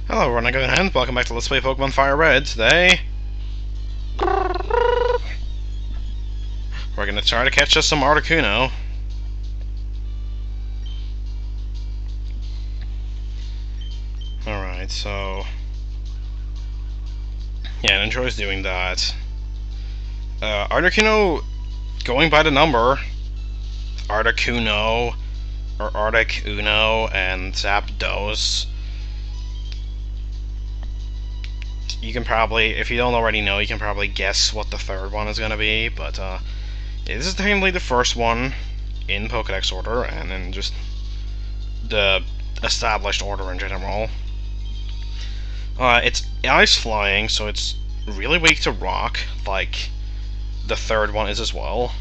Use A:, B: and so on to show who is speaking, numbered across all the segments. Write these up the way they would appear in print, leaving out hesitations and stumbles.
A: Hello everyone, I'm and welcome back to Let's Play Pokemon Fire Red. Today, we're gonna try to catch us some Articuno. Alright, so... yeah, it enjoys doing that. Articuno, going by the number, Articuno, or Articuno, and Zapdos. You can probably, if you don't already know, you can probably guess what the third one is going to be, but this is technically the first one in Pokédex order, and then just the established order in general. It's ice flying, so it's really weak to rock, like the third one is as well.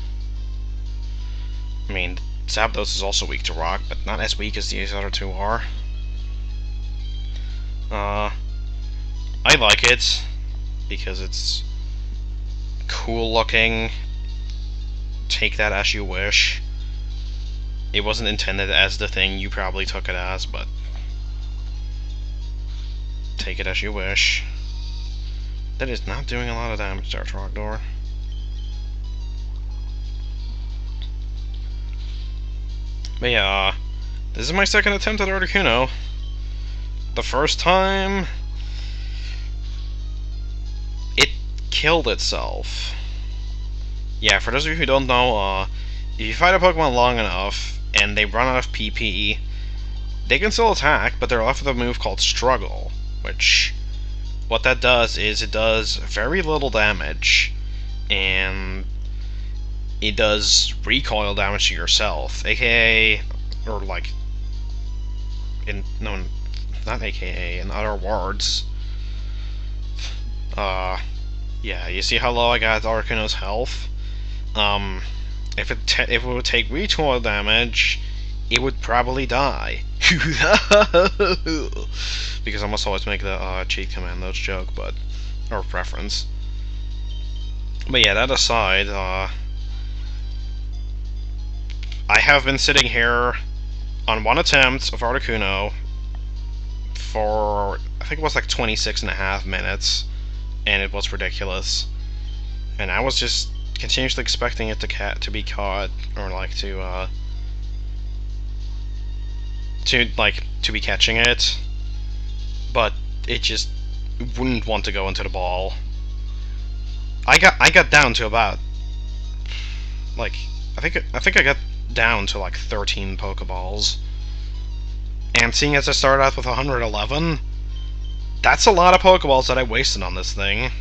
A: I mean, Zapdos is also weak to rock, but not as weak as these other two are. I like it because it's cool looking. Take that as you wish. It wasn't intended as the thing you probably took it as, but take it as you wish. That is not doing a lot of damage to our Trogdor. But yeah, this is my second attempt at Articuno. The first time, it killed itself. Yeah, for those of you who don't know, if you fight a Pokemon long enough and they run out of PP, they can still attack, but they're left with a move called Struggle, which, what that does is it does very little damage, and it does recoil damage to yourself, aka, or like, not aka, in other words. Yeah, you see how low I got Articuno's health? If it would take recoil damage, it would probably die. Because I must always make the cheat commandos joke, but, or reference. But yeah, that aside, I have been sitting here on one attempt of Articuno for, I think it was like 26.5 minutes, and it was ridiculous. And I was just continuously expecting it to be caught, or like to be catching it, but it just wouldn't want to go into the ball. I got down to about, like, I think I got down to like 13 Pokeballs, and seeing as I started out with 111, that's a lot of Pokeballs that I wasted on this thing.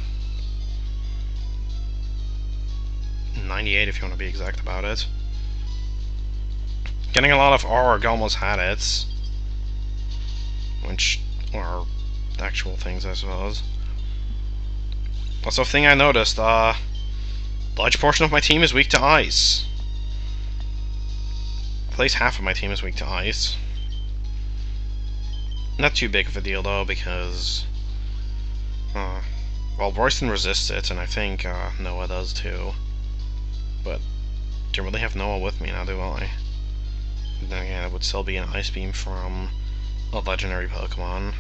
A: 98 if you want to be exact about it. Getting a lot of Arg almost had it, which are actual things, I suppose. Also, a thing I noticed, large portion of my team is weak to ice. At least half of my team is weak to ice. Not too big of a deal though, because well, Royston resists it, and I think Noah does too. But don't really have Noah with me now, do I? Then again, it would still be an Ice Beam from a legendary Pokemon.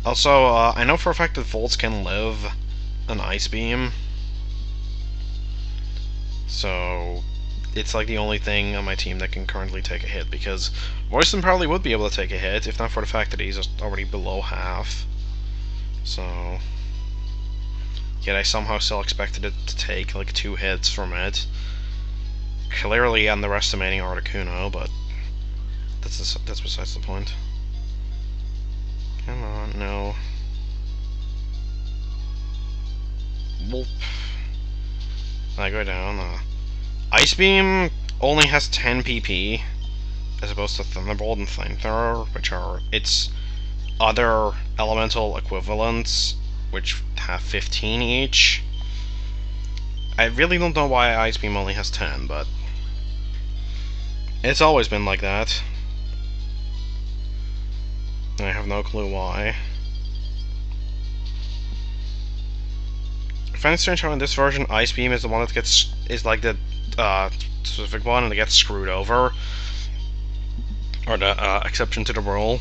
A: Also, I know for a fact that Volts can live an Ice Beam, so it's like the only thing on my team that can currently take a hit, because Royston probably would be able to take a hit, if not for the fact that he's already below half. So, yet I somehow still expected it to take like 2 hits from it. Clearly underestimating Articuno, but that's besides the point. Come on, no. Whoop. I go down. Ice Beam only has 10 PP, as opposed to Thunderbolt and Flamethrower, which are its other elemental equivalents, which have 15 each. I really don't know why Ice Beam only has 10, but it's always been like that. And I have no clue why. I find it strange how in this version, Ice Beam is the one that is like the specific one, and it gets screwed over. or the exception to the rule.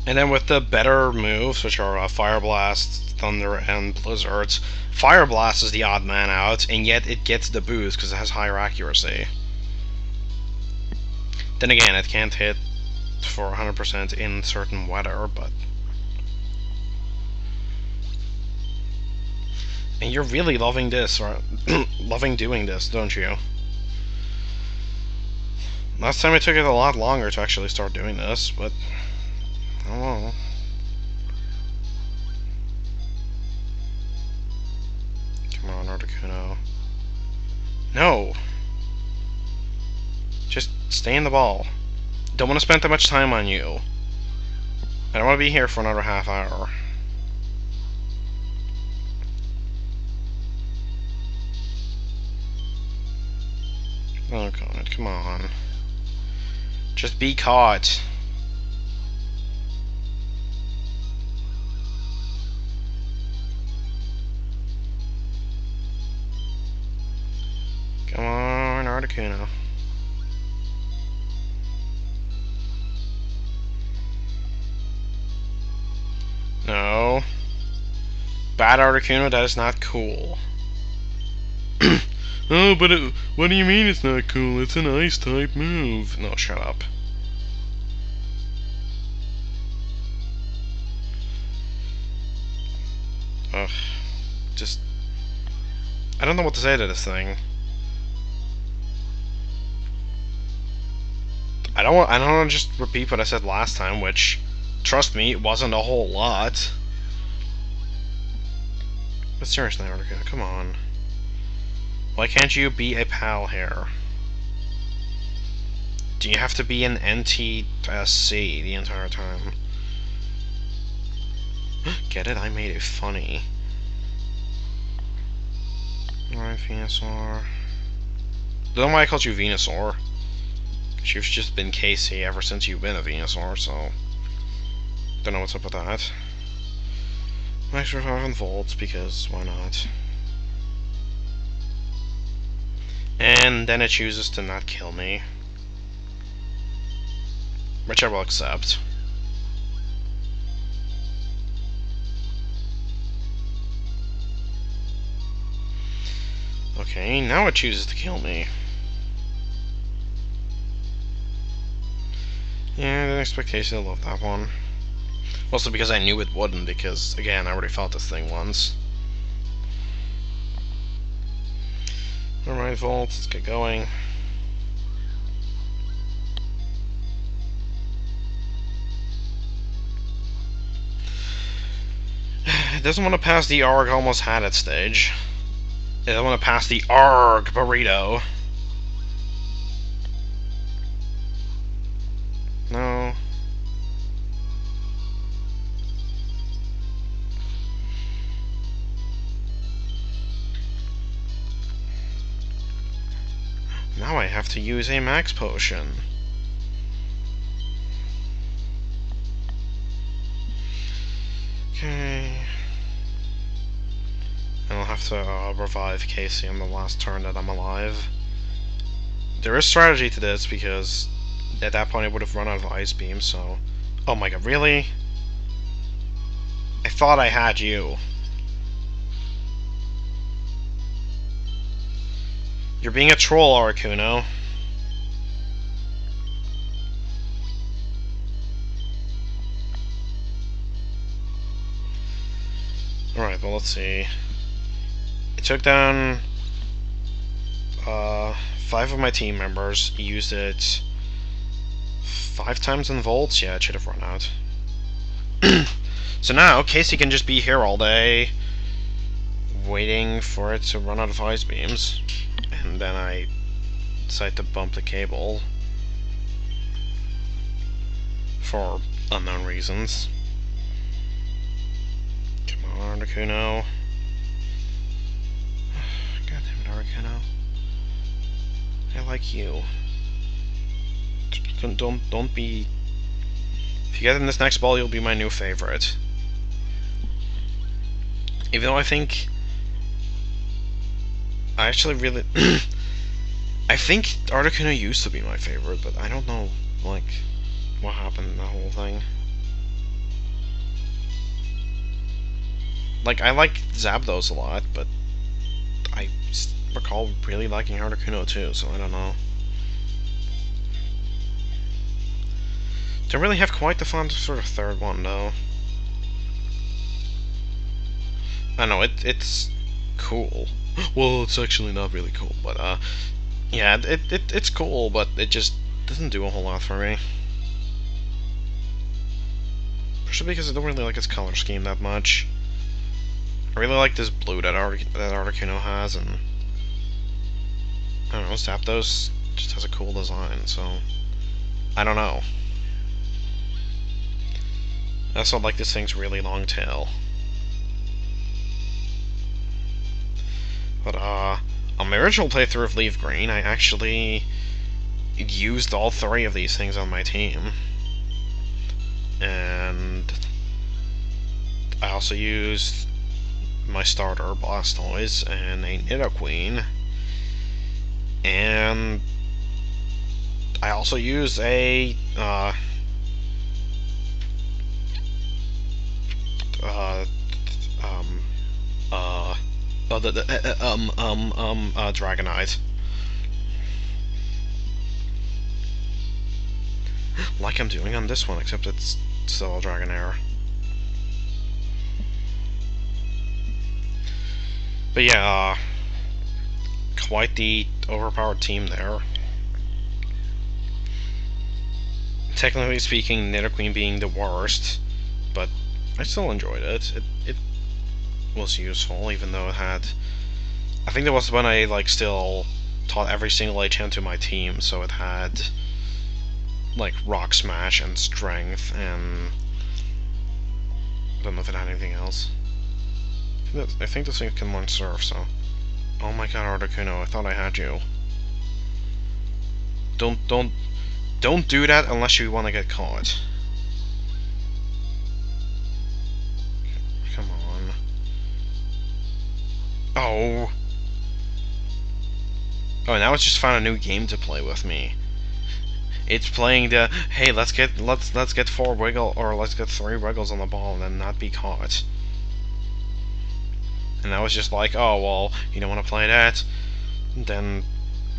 A: And then with the better moves, which are Fire Blast, Thunder, and Blizzards, Fire Blast is the odd man out, and yet it gets the boost because it has higher accuracy. Then again, it can't hit for 100% in certain weather, but... And you're really loving this, or loving doing this, don't you? Last time it took it a lot longer to actually start doing this, but... I don't know. Come on, Articuno. No! Just stay in the ball. Don't want to spend that much time on you. I don't want to be here for another half hour. Oh god, come on. Just be caught. Come on, Articuno. No. Bad Articuno, that is not cool. Oh, but what do you mean it's not cool? It's an ice-type move. No, shut up. Ugh. Just... I don't know what to say to this thing. I don't want to just repeat what I said last time, which, trust me, it wasn't a whole lot. But seriously, Articuno, come on. Why can't you be a pal here? Do you have to be an NTSC the entire time? Get it? I made it funny. Alright, Venusaur. Don't know why I called you Venusaur. Because you've just been Casey ever since you've been a Venusaur, so... Don't know what's up with that. Max for 5 volts, because why not? And then it chooses to not kill me. Which I will accept. Okay, now it chooses to kill me. Yeah, I didn't expect Casey to love that one. Mostly because I knew it wouldn't, because, again, I already fought this thing once. Alright, Volt, let's get going. It doesn't want to pass the ARG almost had it stage. It doesn't want to pass the ARG burrito. No. Now I have to use a max potion. Okay. And I'll have to revive Casey on the last turn that I'm alive. There is strategy to this because at that point I would have run out of Ice Beam, so... Oh my god, really? I thought I had you. You're being a troll, Articuno. Alright, well, let's see. It took down 5 of my team members. Used it 5 times in volts. Yeah, it should have run out. So now, Casey can just be here all day, waiting for it to run out of Ice Beams. And then I decide to bump the cable. For unknown reasons. Come on, Articuno. God damn it, Articuno. I like you. Don't be... If you get in this next ball, you'll be my new favorite. Even though I think... I actually really... I think Articuno used to be my favorite, but I don't know like, what happened in the whole thing. Like, I like Zapdos a lot, but I recall really liking Articuno too, so I don't know. Don't really have quite the fun sort of third one, though. I know, it's cool. Well, it's actually not really cool, but, yeah, it's cool, but it just doesn't do a whole lot for me. Especially because I don't really like its color scheme that much. I really like this blue that Articuno has, and I don't know, Zapdos just has a cool design, so I don't know. I also like this thing's really long tail. But, on my original playthrough of Leaf Green, I actually used all three of these things on my team. And I also used my starter, Blastoise, and a Nidoqueen. And I also used a, Dragonite. Like I'm doing on this one, except it's still a Dragonair. But yeah, quite the overpowered team there. Technically speaking, Nidoqueen being the worst, but I still enjoyed it. It was useful, even though it had... I think that was when I, like, still taught every single HM to my team, so it had, like, Rock Smash and Strength, and... I don't know if it had anything else. I think this thing can learn Surf, so... Oh my god, Articuno, I thought I had you. Don't do that unless you want to get caught. Come on. Oh. Oh, now it's just found a new game to play with me. It's playing the, hey, let's get 4 wiggle, or let's get 3 wiggles on the ball and then not be caught. And I was just like, oh, well, you don't want to play that? Then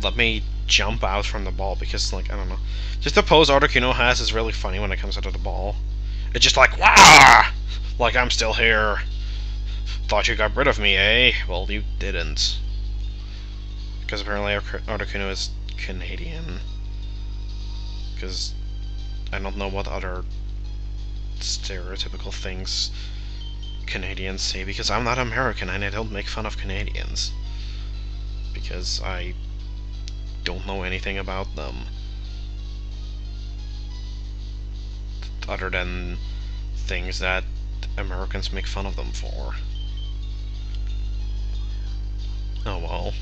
A: let me jump out from the ball, because, like, I don't know. Just the pose Articuno has is really funny when it comes out of the ball. It's just like, wah! Like I'm still here. Thought you got rid of me, eh? Well, you didn't. Because apparently Articuno is Canadian. Because I don't know what other stereotypical things Canadians say, because I'm not American and I don't make fun of Canadians. Because I don't know anything about them. Other than things that Americans make fun of them for. Oh well.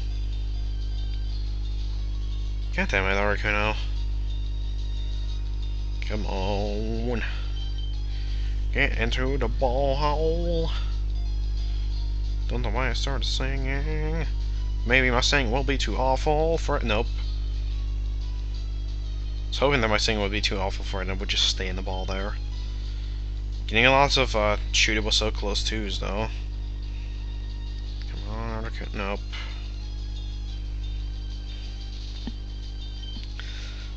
A: God damn it, Articuno. Come on. Get into the ball hole. Don't know why I started singing. Maybe my singing will be too awful for it. Nope. I was hoping that my singing would be too awful for it and it would just stay in the ball there. Getting lots of shootable so close twos though. Come on, nope.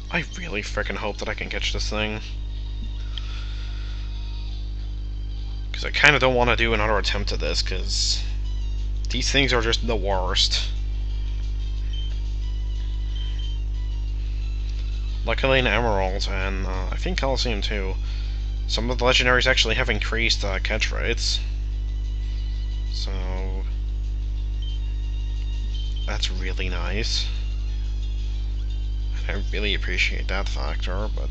A: I really frickin' hope that I can catch this thing. Because I kind of don't want to do another attempt at this, because these things are just the worst. Luckily in Emerald, and I think Coliseum too, some of the legendaries actually have increased catch rates. So that's really nice. I really appreciate that factor, but...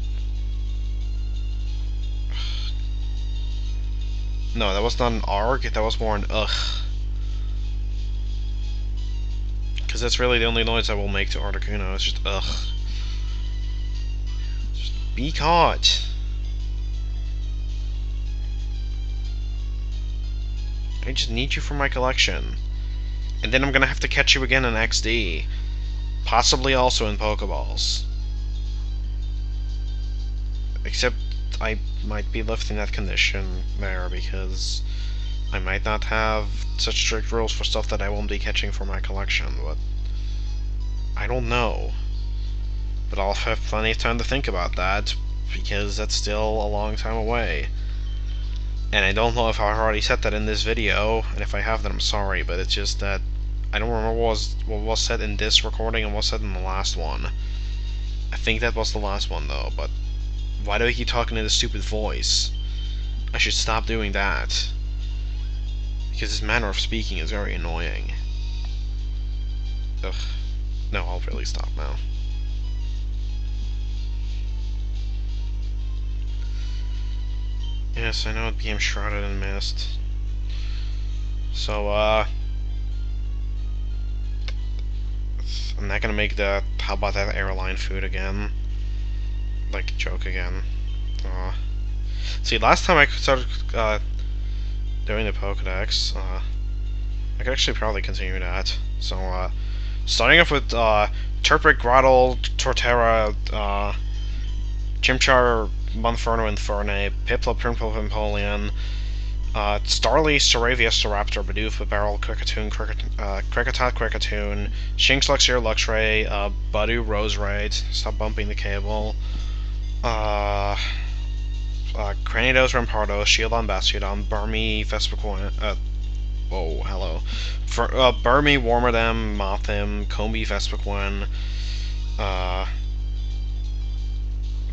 A: No, that was not an ARG, that was more an ugh. Because that's really the only noise I will make to Articuno, it's just ugh. Just be caught! I just need you for my collection. And then I'm gonna have to catch you again in XD. Possibly also in Pokeballs. Except I might be left in that condition there because I might not have such strict rules for stuff that I won't be catching for my collection, but I don't know. But I'll have plenty of time to think about that, because that's still a long time away. And I don't know if I've already said that in this video, and if I have, then I'm sorry, but it's just that I don't remember what was said in this recording and what was said in the last one. I think that was the last one, though, but why do I keep talking in this stupid voice? I should stop doing that. Because this manner of speaking is very annoying. Ugh. No, I'll really stop now. Yes, I know it became shrouded in mist. So, I'm not gonna make the how about that airline food again. Like, joke again. See, last time I started doing the Pokédex, I could actually probably continue that. So, starting off with Turtwig, Grottle, Torterra, Chimchar, Monferno, Infernape, Piplup, Primple, Pimpolian, Starly, Staravia, Staraptor, Bidoof, Barrel, Kricketune, Kricketot, Kricketune, Shinx, Luxray, Luxray, Budu, Roserade, stop bumping the cable, Cranidos, Rampardos, Shieldon, Bastiodon, Burmy, Vespiquen, whoa, hello, Burmy, Warmerdam, Mothim, Combi, Vespiquen,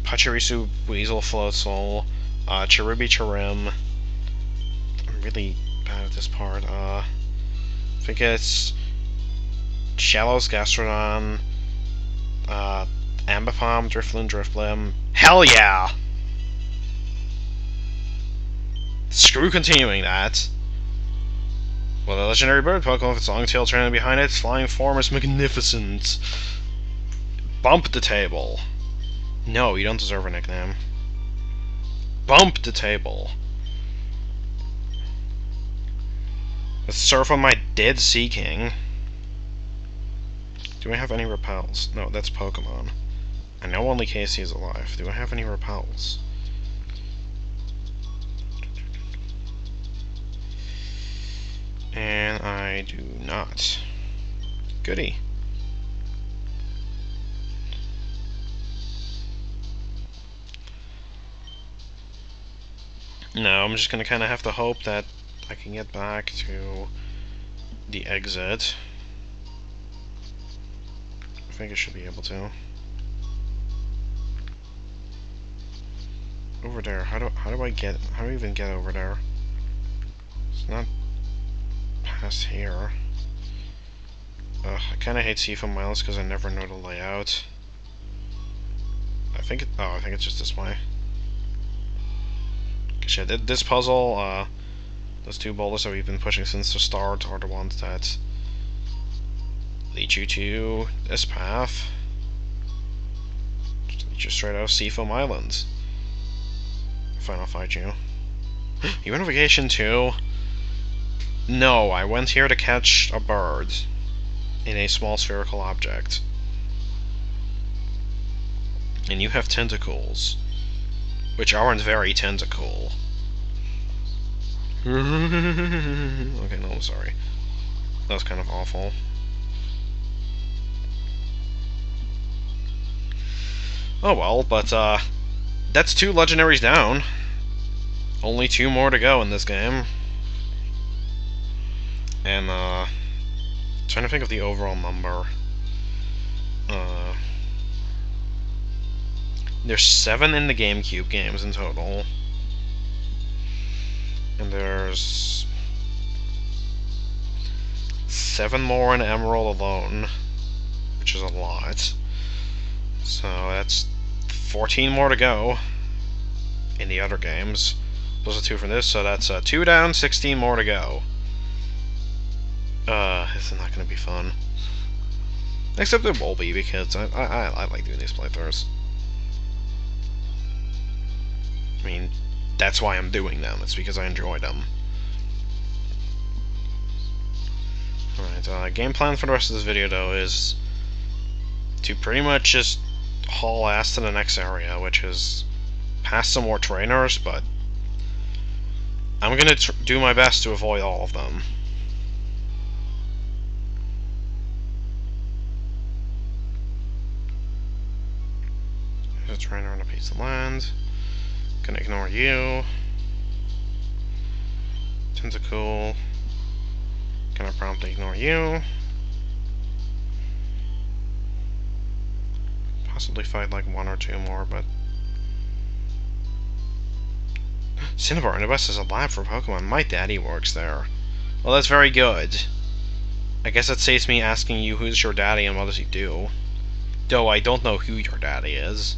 A: Pachirisu, Weasel, Floatzel, Cherubi, Cherim. I'm really bad at this part. I think it's Shallows, Gastrodon, Ambipom, Drifloon, Drifblim. Hell yeah! Screw continuing that. Well, the legendary bird Pokemon with its long tail trailing behind it, its flying form is magnificent. Bump the table. No, you don't deserve a nickname. Bump the table. Let's surf on my dead Sea King. Do I have any repels? No, that's Pokemon. I know only Casey is alive. Do I have any repels? And I do not. Goody. No, I'm just gonna kind of have to hope that I can get back to the exit. I think I should be able to. Over there. How do I even get over there? It's not past here. I kind of hate Seafoam Islands because I never know the layout. I think it's just this way. Cause yeah, this puzzle, those two boulders that we've been pushing since the start are the ones that lead you to this path. Just lead you straight out of Seafoam Islands. Fine, I'll fight you. You went on vacation too? No, I went here to catch a bird in a small spherical object. And you have tentacles. Which aren't very tentacle. Okay, no, I'm sorry. That was kind of awful. Oh well, but, that's 2 legendaries down. Only 2 more to go in this game. And, trying to think of the overall number. There's 7 in the GameCube games in total. And there's 7 more in Emerald alone, which is a lot. So that's 14 more to go in the other games. Those are 2 from this, so that's 2 down, 16 more to go. This is not going to be fun. Except it will be, because I like doing these playthroughs. I mean, that's why I'm doing them. It's because I enjoy them. Alright, game plan for the rest of this video, though, is to pretty much just haul ass to the next area, which is past some more trainers, but I'm gonna do my best to avoid all of them. There's a trainer on a piece of land. Gonna ignore you. Tentacool. Gonna promptly ignore you. Possibly fight like one or two more, but Cinnabar in the West is a lab for Pokemon. My daddy works there. Well, that's very good. I guess that saves me asking you who's your daddy and what does he do. Though I don't know who your daddy is.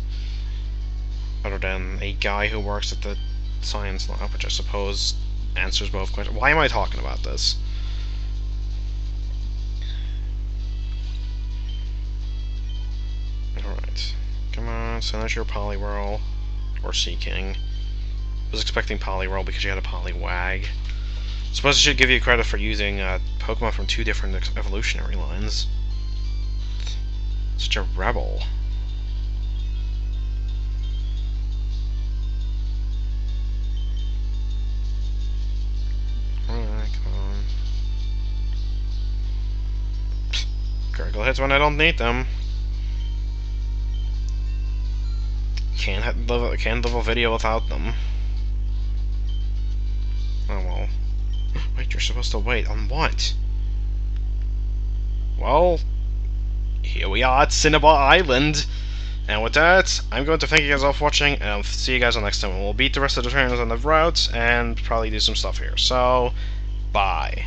A: Other than a guy who works at the science lab, which I suppose answers both questions. Why am I talking about this? Alright. Come on, send us your Poliwhirl. Or Seaking. I was expecting Poliwhirl because you had a Poliwag. Suppose I should give you credit for using Pokemon from two different evolutionary lines. Such a rebel. Alright, come on. Critical hits when I don't need them. Can't live a video without them. Oh well. Wait, you're supposed to wait on what? Well, here we are at Cinnabar Island. And with that, I'm going to thank you guys all for watching, and I'll see you guys on next time. We'll beat the rest of the trainers on the route, and probably do some stuff here. So, bye.